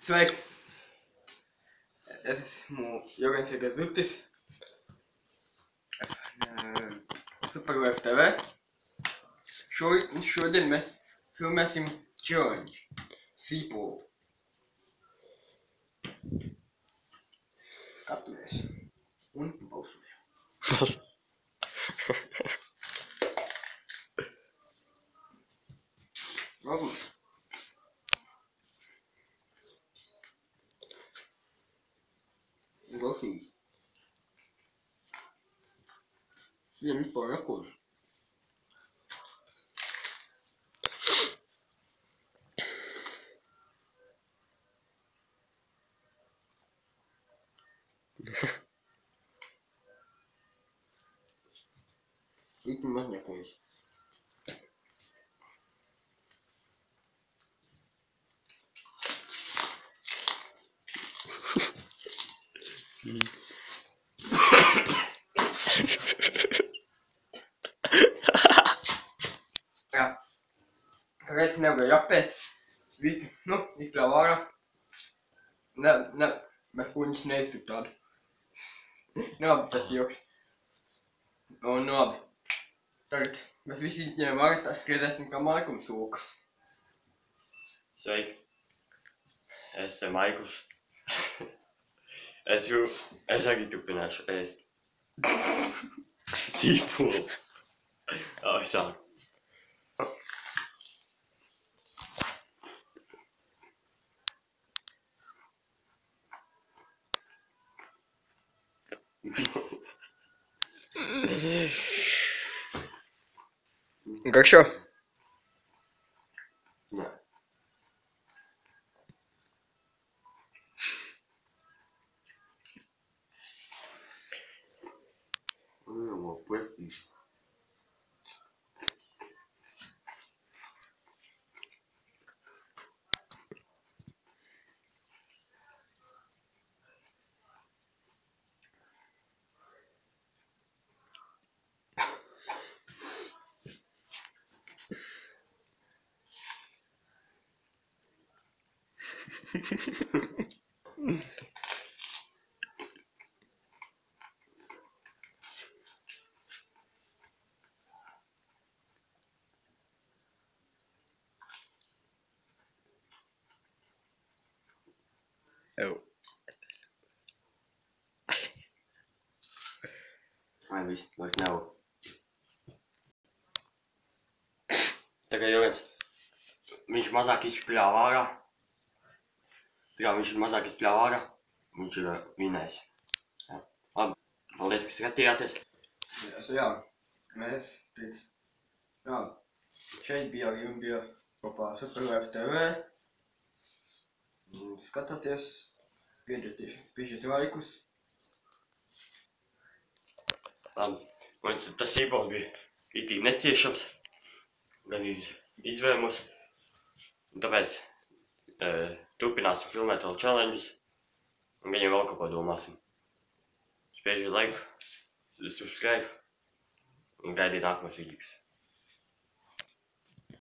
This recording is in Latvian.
Sveiki! Es esmu Jurgens Gazutis. Superweb TV. Šodien mēs filmēsim challenge. Sīpolu. Skatāmies. Un balsojam. Varbūt. Balsīgi. Viņam vispār nekož. Viņam maz nekož. Jā. Kāpēc nevarēju apēst? Visi, izpļāva ārā. Mēs kuņus neiztuk tādu. Labi, tas joks. Un labi. Tagad mēs visi ņemam ārā, redzēsim, kā Maikls sokas. Sveiki! Es esmu Maikls. Es arī turpināšu ēst. Sīpolu. Labi, sāk. Garšo? Nē. Man pretīgi. Ew. Ai, viss, vairs nevar. Tagad Jurgens, viņš mazāk izpļāva ārā. Tagad viņš mazāk izpļāva ārā, viņš ir vinējis. Labi, paldies, ka skatījāties. Jā, mēs šeit bija kopā Superweb TV. Skatāties, piešķiet laikus. Labi, man tas sīpols bija itī neciešams, gan izvēmos. Un tāpēc turpināsim filmēt vēl challenges, un viņiem vēl kaut ko domāsim. Spiežiet laiku, subscribe un gaidiet nākamos videos.